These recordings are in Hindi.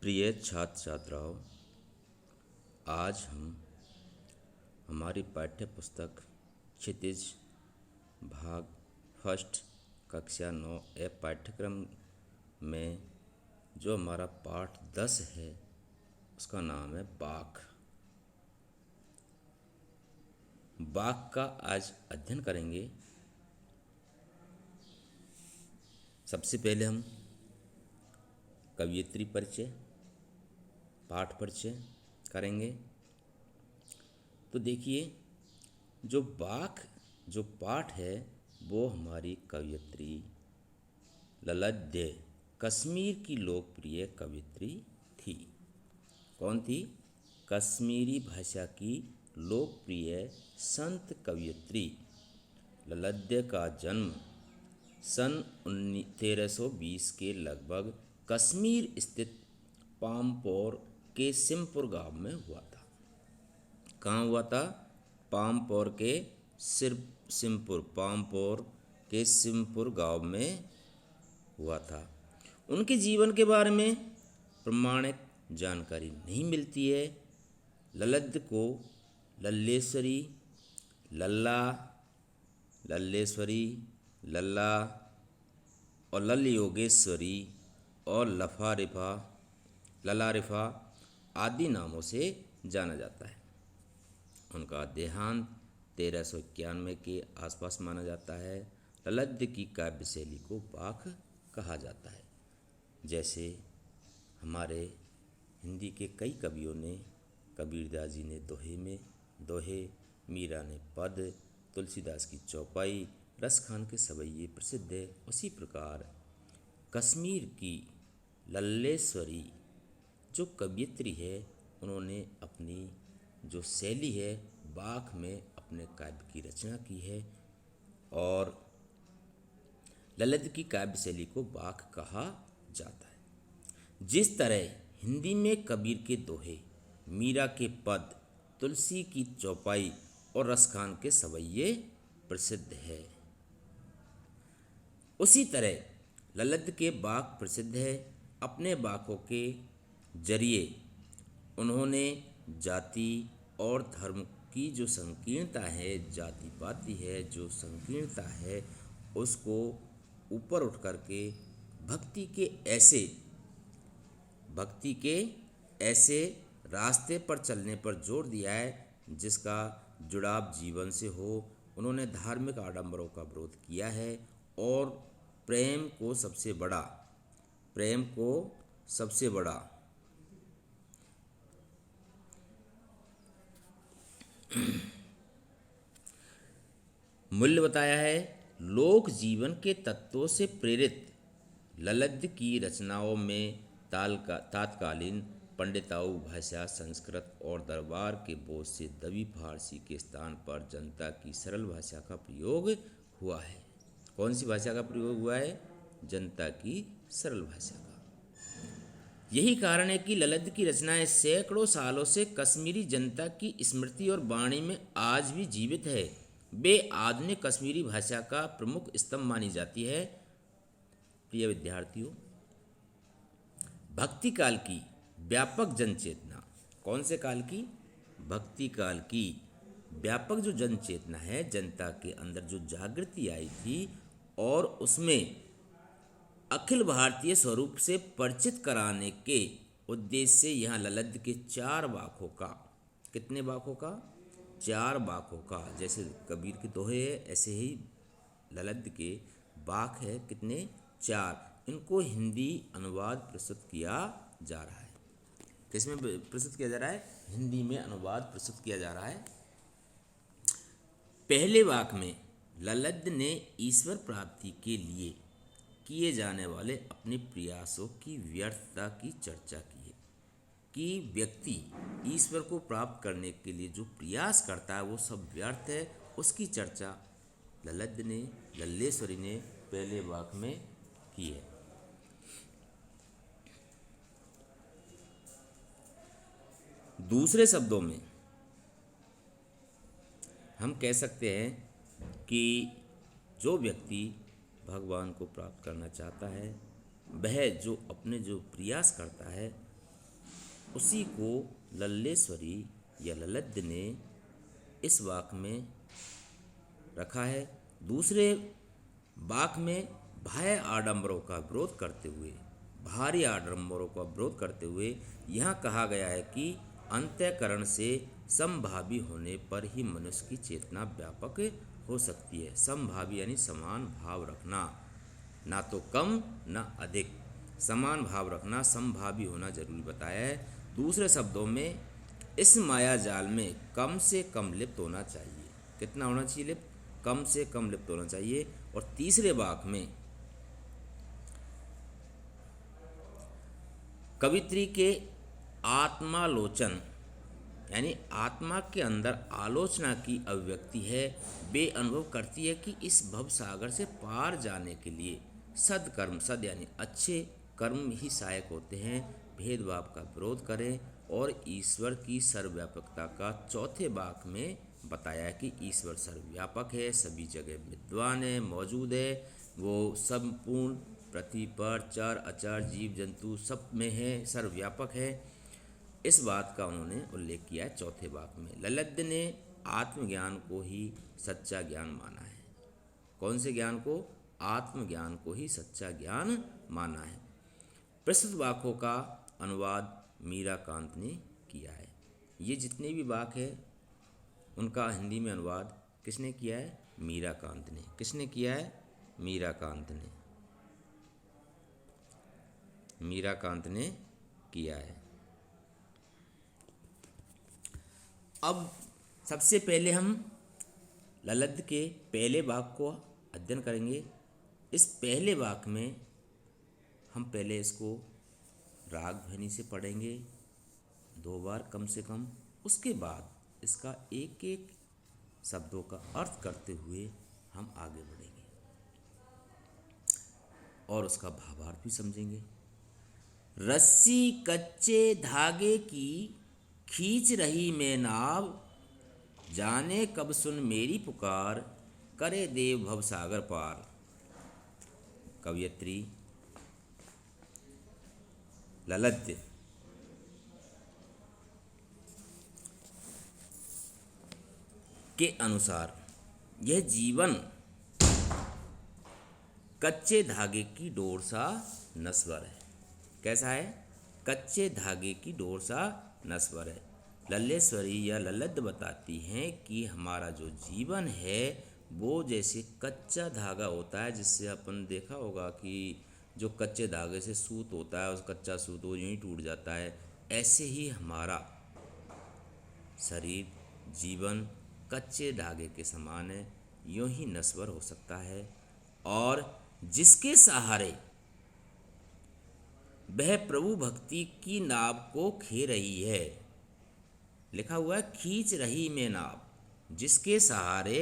प्रिय छात्र छात्राओं, आज हम हमारी पाठ्य पुस्तक क्षितिज भाग फर्स्ट कक्षा 9 ए पाठ्यक्रम में जो हमारा पाठ 10 है उसका नाम है बाघ। बाघ का आज अध्ययन करेंगे। सबसे पहले हम कवियत्री परिचय, पाठ परिचय करेंगे। तो देखिए, जो पाठ है वो हमारी कवियत्री ललद्य कश्मीर की लोकप्रिय कवियत्री थी। कौन थी? कश्मीरी भाषा की लोकप्रिय संत कवियत्री ललद्य का जन्म सन 1320 के लगभग कश्मीर स्थित पामपोर के सिमपुर गांव में हुआ था। कहाँ हुआ था? पामपोर के सिमपुर गांव में हुआ था। उनके जीवन के बारे में प्रमाणिक जानकारी नहीं मिलती है। ललद्य को लल्लेश्वरी, लल्ला और लल योगेश्वरी और ललारिफा आदि नामों से जाना जाता है। उनका देहांत 1391 के आसपास माना जाता है। ललद्य की काव्य शैली को बाघ कहा जाता है। जैसे हमारे हिंदी के कई कवियों ने, कबीरदास जी ने दोहे, मीरा ने पद, तुलसीदास की चौपाई, रसखान के सवैये प्रसिद्ध है। उसी प्रकार कश्मीर की लल्लेश्वरी जो कवियत्री है, उन्होंने अपनी जो शैली है बाघ में अपने काव्य की रचना की है और ललद्य की काव्य शैली को बाघ कहा जाता है। जिस तरह हिंदी में कबीर के दोहे, मीरा के पद, तुलसी की चौपाई और रसखान के सवैये प्रसिद्ध है, उसी तरह ललद्य के बाघ प्रसिद्ध है। अपने बाघों के जरिए उन्होंने जाति और धर्म की जो संकीर्णता है, जाति पाति है, जो संकीर्णता है, उसको ऊपर उठ करके भक्ति के ऐसे रास्ते पर चलने पर जोर दिया है जिसका जुड़ाव जीवन से हो। उन्होंने धार्मिक आडंबरों का विरोध किया है और प्रेम को सबसे बड़ा मूल्य बताया है। लोक जीवन के तत्वों से प्रेरित ललद्य की रचनाओं में तात्कालीन पंडिताऊ भाषा, संस्कृत और दरबार के बोझ से दबी फारसी के स्थान पर जनता की सरल भाषा का प्रयोग हुआ है। कौन सी भाषा का प्रयोग हुआ है? जनता की सरल भाषा का। यही कारण है कि ललद्य की रचनाएं सैकड़ों सालों से कश्मीरी जनता की स्मृति और वाणी में आज भी जीवित है। वे आधुनिक कश्मीरी भाषा का प्रमुख स्तंभ मानी जाती है। प्रिय विद्यार्थियों, भक्ति काल की व्यापक जनचेतना, कौन से काल की? भक्ति काल की व्यापक जो जनचेतना है, जनता के अंदर जो जागृति आई थी और उसमें अखिल भारतीय स्वरूप से परिचित कराने के उद्देश्य से यहाँ ललद्य के 4 बाघों का, कितने बाघों का? 4 बाघों का। जैसे कबीर के दोहे है, ऐसे ही ललद्य के बाघ है, कितने? 4। इनको हिंदी अनुवाद प्रस्तुत किया जा रहा है। किसमें प्रस्तुत किया जा रहा है? हिंदी में अनुवाद प्रस्तुत किया जा रहा है। पहले वाक में ललद्य ने ईश्वर प्राप्ति के लिए किए जाने वाले अपने प्रयासों की व्यर्थता की चर्चा की है कि व्यक्ति ईश्वर को प्राप्त करने के लिए जो प्रयास करता है वो सब व्यर्थ है। उसकी चर्चा लल्लेश्वरी ने पहले वाक में की है। दूसरे शब्दों में हम कह सकते हैं कि जो व्यक्ति भगवान को प्राप्त करना चाहता है, वह जो अपने जो प्रयास करता है उसी को लल्लेश्वरी या ललित ने इस वाक्य में रखा है। दूसरे वाक्य में बाह्य आडंबरों का विरोध करते हुए, भारी आडंबरों का विरोध करते हुए यहाँ कहा गया है कि अंतःकरण से समभावी होने पर ही मनुष्य की चेतना व्यापक हो सकती है। समभावी यानी समान भाव रखना, ना तो कम ना अधिक, समान भाव रखना, समभावी होना जरूरी बताया है। दूसरे शब्दों में इस माया जाल में कम से कम लिप्त होना चाहिए। कितना होना चाहिए लिप्त? कम से कम लिप्त होना चाहिए। और तीसरे वाक्य में कवित्री के आत्मालोचन यानी आत्मा के अंदर आलोचना की अभिव्यक्ति है। वे अनुभव करती है कि इस भव सागर से पार जाने के लिए सदकर्म, सद यानी अच्छे कर्म ही सहायक होते हैं। भेदभाव का विरोध करें। और ईश्वर की सर्वव्यापकता का चौथे वाक्य में बताया है कि ईश्वर सर्वव्यापक है, सभी जगह विद्वान है, मौजूद है, वो संपूर्ण पृथ्वी पर चर अचर जीव जंतु सब में है, सर्वव्यापक है। इस बात का उन्होंने उल्लेख किया है चौथे वाक्य में। ललित ने आत्मज्ञान को ही सच्चा ज्ञान माना है। कौन से ज्ञान को? आत्मज्ञान को ही सच्चा ज्ञान माना है। प्रस्तुत वाक्यों का अनुवाद मीराकांत ने किया है। ये जितने भी वाक्य हैं उनका हिंदी में अनुवाद किसने किया है? मीराकांत ने। किसने किया है? मीराकांत ने। मीराकांत ने किया है। अब सबसे पहले हम ललित के पहले वाक्य को अध्ययन करेंगे। इस पहले वाक्य में हम पहले इसको राग ध्वनि से पढ़ेंगे 2 बार कम से कम। उसके बाद इसका एक एक शब्दों का अर्थ करते हुए हम आगे बढ़ेंगे और उसका भावार्थ भी समझेंगे। रस्सी कच्चे धागे की खींच रही मैं नाव, जाने कब सुन मेरी पुकार, करे देव भव सागर पार। कवयित्री ललित। के अनुसार यह जीवन कच्चे धागे की डोर सा नश्वर है। कैसा है? कच्चे धागे की डोर सा नश्वर है। लल्लेश्वरी या ललित बताती हैं कि हमारा जो जीवन है वो जैसे कच्चा धागा होता है, जिससे अपन देखा होगा कि जो कच्चे धागे से सूत होता है, उस कच्चा सूत वो यूँ ही टूट जाता है। ऐसे ही हमारा शरीर, जीवन कच्चे धागे के समान है, यूँ ही नश्वर हो सकता है। और जिसके सहारे वह प्रभु भक्ति की नाव को खे रही है, लिखा हुआ है खींच रही मैं नाव, जिसके सहारे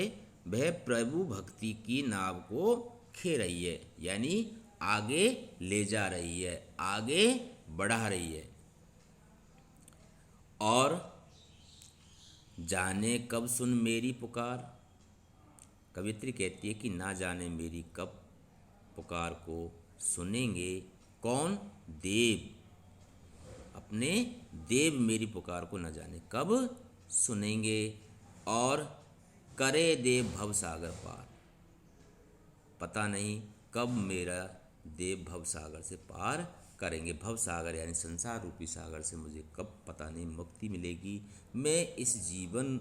वह प्रभु भक्ति की नाव को खे रही है, यानी आगे ले जा रही है, आगे बढ़ा रही है। और जाने कब सुन मेरी पुकार, कवित्री कहती है कि ना जाने मेरी कब पुकार को सुनेंगे कौन? देव। अपने देव मेरी पुकार को न जाने कब सुनेंगे। और करे देव भव सागर पार, पता नहीं कब मेरा देव भव सागर से पार करेंगे। भव सागर यानी संसार रूपी सागर से मुझे कब पता नहीं मुक्ति मिलेगी। मैं इस जीवन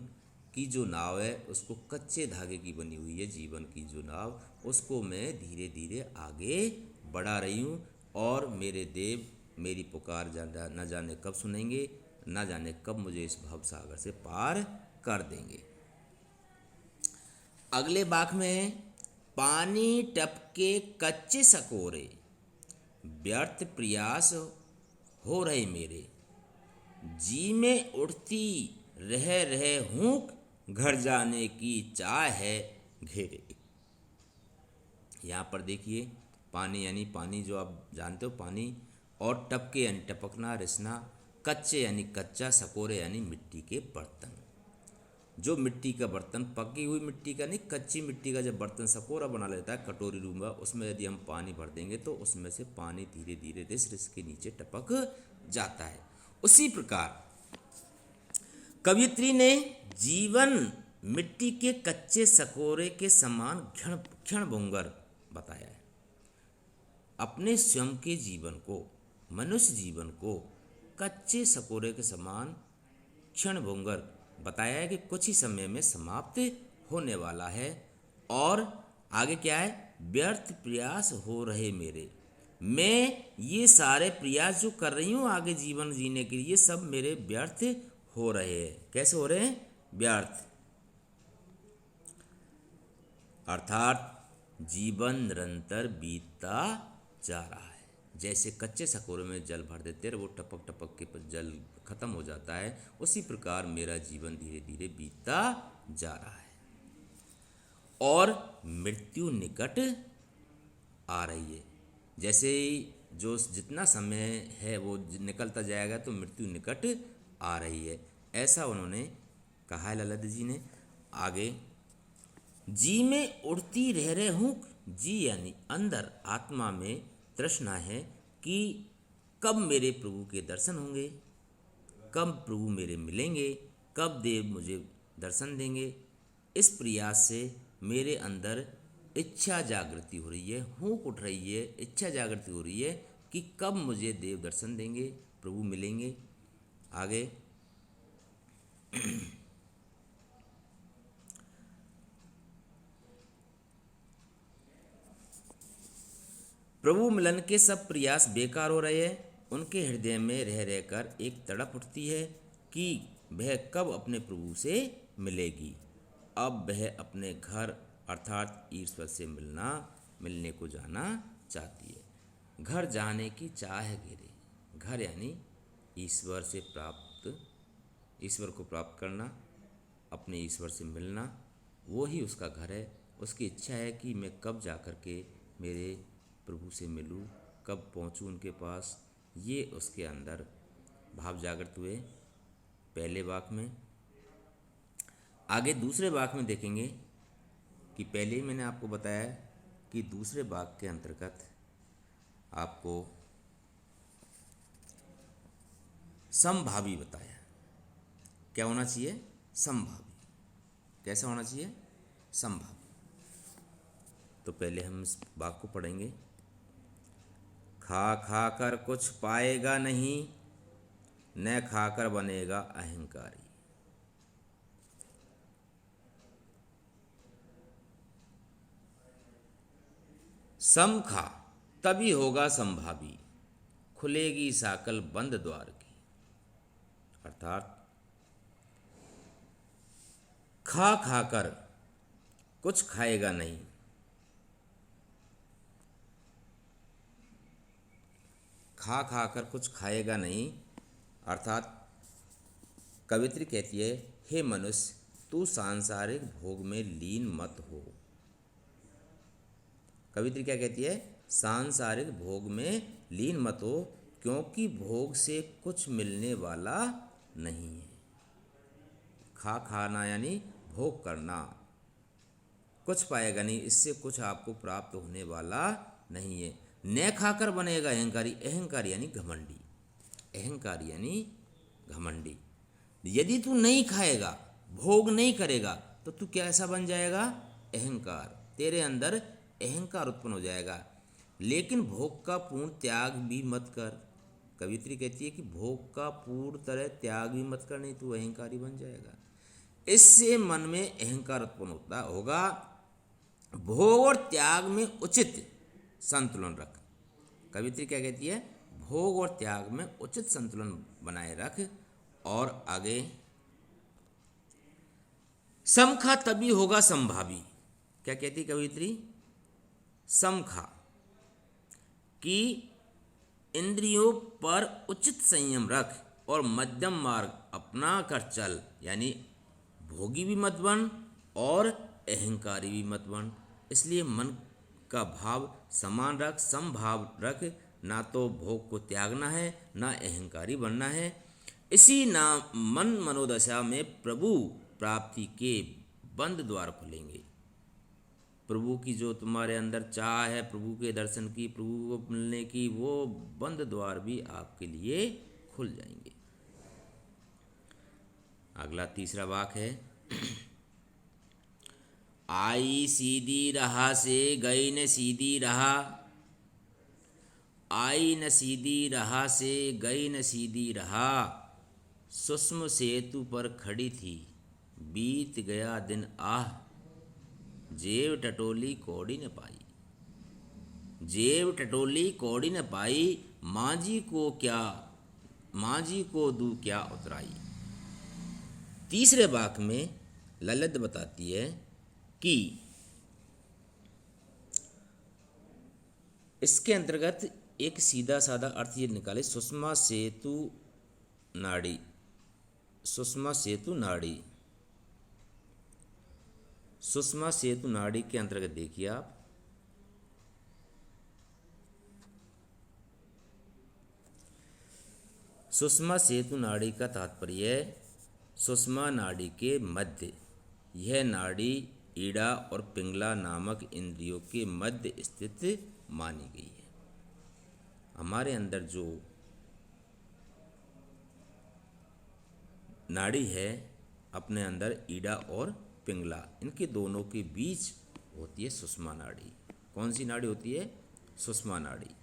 की जो नाव है उसको, कच्चे धागे की बनी हुई है जीवन की जो नाव, उसको मैं धीरे धीरे आगे बढ़ा रही हूँ। और मेरे देव मेरी पुकार न जाने कब सुनेंगे, न जाने कब मुझे इस भव सागर से पार कर देंगे। अगले वाक्य में पानी टपके कच्चे सकोरे, व्यर्थ प्रयास हो रहे मेरे, जी में उठती रह हूँ, घर जाने की चाह है घेरे। यहाँ पर देखिए पानी यानी पानी जो आप जानते हो पानी, और टपके यानी टपकना रिसना, कच्चे यानी कच्चा, सकोरे यानी मिट्टी के बर्तन। जो मिट्टी का बर्तन, पकी हुई मिट्टी का नहीं, कच्ची मिट्टी का जब बर्तन सकोरा बना लेता है, कटोरी रूंगा, उसमें यदि हम पानी भर देंगे तो उसमें से पानी धीरे धीरे रिस रिस के नीचे टपक जाता है। उसी प्रकार कवयित्री ने जीवन मिट्टी के कच्चे सकोरे के समान क्षण क्षणभंगुर बताया है। अपने स्वयं के जीवन को, मनुष्य जीवन को कच्चे सकोरे के समान क्षणभंगुर बताया है कि कुछ ही समय में समाप्त होने वाला है। और आगे क्या है, व्यर्थ प्रयास हो रहे मेरे, मैं ये सारे प्रयास जो कर रही हूँ आगे जीवन जीने के लिए, सब मेरे व्यर्थ हो रहे हैं। कैसे हो रहे हैं? व्यर्थ। अर्थात जीवन निरंतर बीतता जा रहा है। जैसे कच्चे सकोरे में जल भर देते हैं, वो टपक टपक के जल खत्म हो जाता है, उसी प्रकार मेरा जीवन धीरे धीरे बीतता जा रहा है और मृत्यु निकट आ रही है। जैसे जो जितना समय है वो निकलता जाएगा तो मृत्यु निकट आ रही है, ऐसा उन्होंने कहा है ललित जी ने। आगे, जी में उड़ती रह रहे हूँ, जी यानी अंदर आत्मा में तृष्णा है कि कब मेरे प्रभु के दर्शन होंगे, कब प्रभु मेरे मिलेंगे, कब देव मुझे दर्शन देंगे। इस प्रयास से मेरे अंदर इच्छा जागृति हो रही है, हुंक उठ रही है, इच्छा जागृति हो रही है कि कब मुझे देव दर्शन देंगे, प्रभु मिलेंगे। आगे, प्रभु मिलन के सब प्रयास बेकार हो रहे हैं। उनके हृदय में रह रहकर एक तड़प उठती है कि वह कब अपने प्रभु से मिलेगी। अब वह अपने घर अर्थात ईश्वर से मिलने को जाना चाहती है। घर जाने की चाह घेरे। घर यानी ईश्वर से प्राप्त, ईश्वर को प्राप्त करना, अपने ईश्वर से मिलना, वो ही उसका घर है। उसकी इच्छा है कि मैं कब जाकर के मेरे प्रभु से मिलूं, कब पहुंचूं उनके पास। ये उसके अंदर भाव जागृत हुए पहले वाक्य में। आगे दूसरे वाक्य में देखेंगे कि पहले ही मैंने आपको बताया कि दूसरे वाक्य के अंतर्गत आपको समभावी बताया। क्या होना चाहिए? समभावी। कैसा होना चाहिए? समभावी। तो पहले हम इस वाक्य को पढ़ेंगे। खा खा कर कुछ पाएगा नहीं, न खाकर बनेगा अहंकारी। सम खा तभी होगा संभावी, खुलेगी साकल बंद द्वार की। अर्थात खा खाकर कुछ खाएगा नहीं, खा खाकर कुछ खाएगा नहीं। अर्थात कवित्री कहती है, हे मनुष्य, तू सांसारिक भोग में लीन मत हो। कवित्री क्या कहती है? सांसारिक भोग में लीन मत हो, क्योंकि भोग से कुछ मिलने वाला नहीं है। खाना यानी भोग करना। कुछ पाएगा नहीं, इससे कुछ आपको प्राप्त होने वाला नहीं है। न खाकर बनेगा अहंकारी। अहंकारी यानी घमंडी। अहंकारी यानी घमंडी। यदि तू नहीं खाएगा, भोग नहीं करेगा, तो तू कैसा बन जाएगा? अहंकार। तेरे अंदर अहंकार उत्पन्न हो जाएगा। लेकिन भोग का पूर्ण त्याग भी मत कर। कवित्री कहती है कि भोग का पूर्ण तरह त्याग भी मत कर, नहीं तू अहंकारी बन जाएगा। इससे मन में अहंकार उत्पन्न होगा। भोग और त्याग में उचित संतुलन रख। कवित्री क्या कहती है? भोग और त्याग में उचित संतुलन बनाए रख। और आगे, समखा तभी होगा संभावी। क्या कहती कवित्री? समखा कि इंद्रियों पर उचित संयम रख और मध्यम मार्ग अपना कर चल। यानी भोगी भी मत बन और अहंकारी भी मत बन। इसलिए मन का भाव समान रख, समभाव रख। ना तो भोग को त्यागना है, ना अहंकारी बनना है। इसी मन मनोदशा में प्रभु प्राप्ति के बंद द्वार खुलेंगे। प्रभु की जो तुम्हारे अंदर चाह है, प्रभु के दर्शन की, प्रभु को मिलने की, वो बंद द्वार भी आपके लिए खुल जाएंगे। अगला तीसरा वाक्य है, आई सीधी राह से गई न सीधी राह, आई न सीधी राह से गई न सीधी राह, सुषम सेतु पर खड़ी थी बीत गया दिन आह, जेब टटोली कौड़ी न पाई, जेब टटोली कौड़ी न पाई, मांझी को दू क्या उतराई। तीसरे वाक्य में ललित बताती है कि इसके अंतर्गत एक सीधा साधा अर्थ ये निकाले, सुषमा सेतु नाड़ी, सुषमा सेतु नाड़ी, सुषमा सेतु नाड़ी के अंतर्गत देखिए आप, सुषमा सेतु नाड़ी का तात्पर्य है सुषमा नाड़ी के मध्य, यह नाड़ी ईड़ा और पिंगला नामक इंद्रियों के मध्य स्थित मानी गई है। हमारे अंदर जो नाड़ी है अपने अंदर ईड़ा और पिंगला, इनके दोनों के बीच होती है सुषमा नाड़ी। कौन सी नाड़ी होती है? सुषमा नाड़ी।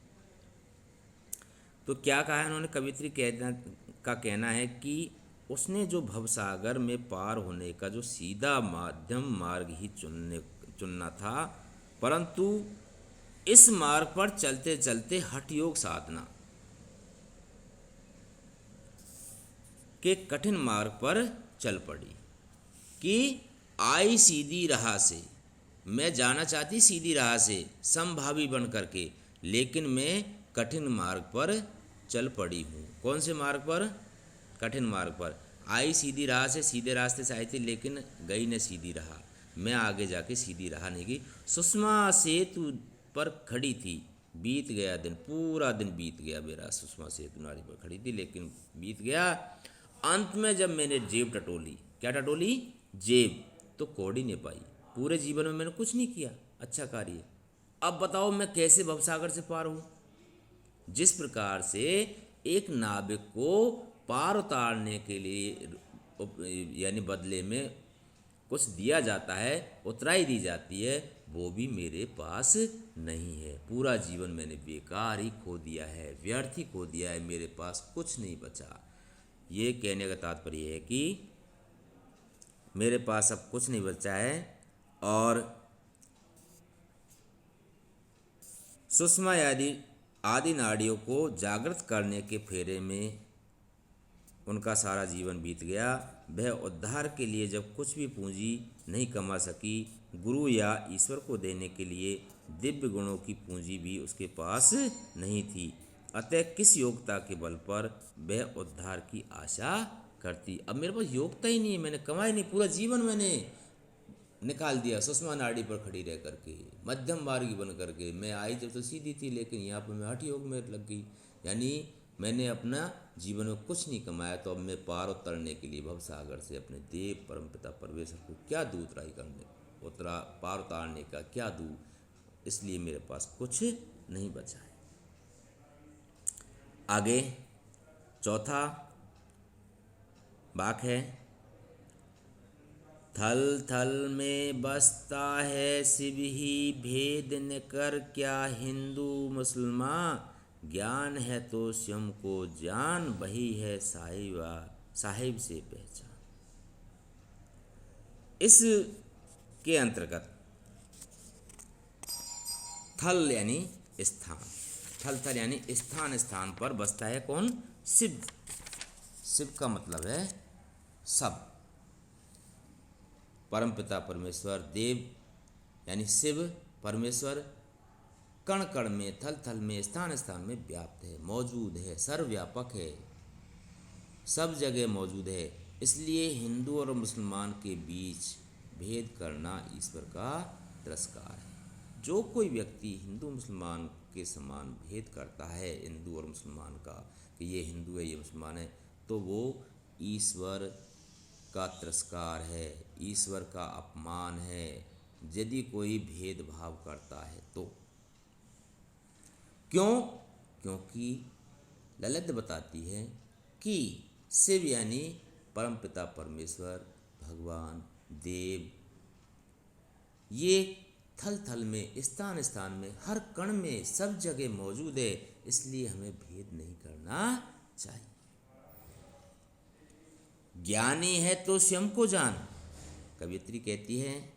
तो क्या कहा है उन्होंने, कवित्री का कहना है कि उसने जो भवसागर में पार होने का जो सीधा माध्यम मार्ग ही चुनना था, परंतु इस मार्ग पर चलते चलते हठ योग साधना के कठिन मार्ग पर चल पड़ी कि आई सीधी राह से, मैं जाना चाहती सीधी राह से समभावी बन करके, लेकिन मैं कठिन मार्ग पर चल पड़ी हूँ। कौन से मार्ग पर? कठिन मार्ग पर। आई सीधी राह से, सीधे रास्ते से आई थी, लेकिन गई न सीधी राह, मैं आगे जाके सीधी राह नहीं गई। सुषमा सेतु पर खड़ी थी, बीत गया दिन, पूरा दिन बीत गया मेरा, सुषमा सेतु नाड़ी पर खड़ी थी लेकिन बीत गया। अंत में जब मैंने जेब टटोली, क्या टटोली? जेब, तो कौड़ी नहीं पाई। पूरे जीवन में मैंने कुछ नहीं किया अच्छा कार्य, अब बताओ मैं कैसे भवसागर से पार हूँ। जिस प्रकार से एक नाविक को पार उतारने के लिए यानी बदले में कुछ दिया जाता है, उतराई दी जाती है, वो भी मेरे पास नहीं है। पूरा जीवन मैंने बेकार ही खो दिया है, व्यर्थ ही खो दिया है, मेरे पास कुछ नहीं बचा। ये कहने का तात्पर्य है कि मेरे पास अब कुछ नहीं बचा है, और सुषमा आदि नाड़ियों को जागृत करने के फेरे में उनका सारा जीवन बीत गया। वह उद्धार के लिए जब कुछ भी पूंजी नहीं कमा सकी, गुरु या ईश्वर को देने के लिए दिव्य गुणों की पूंजी भी उसके पास नहीं थी, अतः किस योग्यता के बल पर वह उद्धार की आशा करती। अब मेरे पास योग्यता ही नहीं है, मैंने कमाई नहीं, पूरा जीवन मैंने निकाल दिया सुषमा नाड़ी पर खड़ी रह करके, मध्यम मार्गी बन करके। मैं आई जब तो सीधी थी, लेकिन यहाँ पर मैं हठ योग में लग गई, यानी मैंने अपना जीवन में कुछ नहीं कमाया। तो अब मैं पार उतरने के लिए भवसागर से अपने देव परमपिता परमेश्वर को क्या दूँ उतराई करने, पार उतारने का क्या दूँ, इसलिए मेरे पास कुछ नहीं बचा है। आगे चौथा वाक्य है, थल थल में बसता है शिव ही, भेद न कर क्या हिंदू मुसलमान, ज्ञान है तो स्वयं को जान, वही है साहिब से पहचान। इस के अंतर्गत थल यानी स्थान, थल थल यानी स्थान, स्थान पर बसता है कौन? शिव। शिव का मतलब है सब, परमपिता परमेश्वर, देव यानी शिव परमेश्वर कण कण में, थल थल में, स्थान स्थान में व्याप्त है, मौजूद है, सर्वव्यापक है, सब जगह मौजूद है। इसलिए हिंदू और मुसलमान के बीच भेद करना ईश्वर का तिरस्कार है। जो कोई व्यक्ति हिंदू मुसलमान के समान भेद करता है, हिंदू और मुसलमान का, कि ये हिंदू है ये मुसलमान है, तो वो ईश्वर का तिरस्कार है, ईश्वर का अपमान है, यदि कोई भेदभाव करता है तो। क्यों? क्योंकि ललित बताती है कि शिव यानी परमपिता परमेश्वर, भगवान, देव, ये थल थल में, स्थान स्थान में, हर कण में, सब जगह मौजूद है। इसलिए हमें भेद नहीं करना चाहिए। ज्ञानी है तो स्वयं को जान। कवियत्री कहती है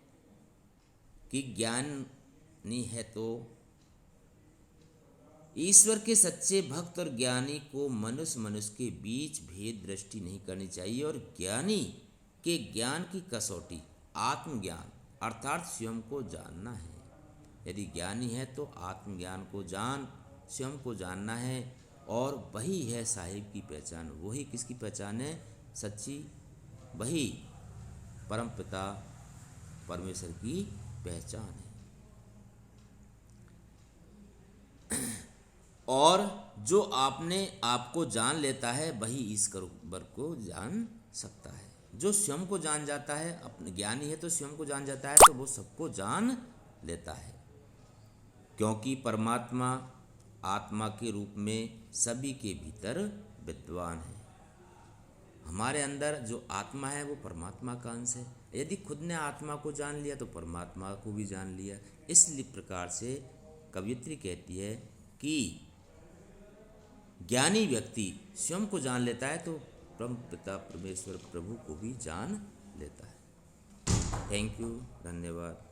कि ज्ञानी है तो ईश्वर के सच्चे भक्त और ज्ञानी को मनुष्य के बीच भेद दृष्टि नहीं करनी चाहिए। और ज्ञानी के ज्ञान की कसौटी आत्मज्ञान अर्थात स्वयं को जानना है। यदि ज्ञानी है तो आत्मज्ञान को जान, स्वयं को जानना है, और वही है साहिब की पहचान। वही किसकी पहचान है? सच्ची, वही परमपिता परमेश्वर की पहचान है। और जो आपने आपको जान लेता है वही ईश्वर को जान सकता है। जो स्वयं को जान जाता है, अपने ज्ञानी है तो स्वयं को जान जाता है, तो वो सबको जान लेता है। क्योंकि परमात्मा आत्मा के रूप में सभी के भीतर विद्वान है। हमारे अंदर जो आत्मा है वो परमात्मा का अंश है। यदि खुद ने आत्मा को जान लिया तो परमात्मा को भी जान लिया। इसलिए प्रकार से कवियत्री कहती है कि ज्ञानी व्यक्ति स्वयं को जान लेता है तो परमपिता परमेश्वर प्रभु को भी जान लेता है। थैंक यू, धन्यवाद।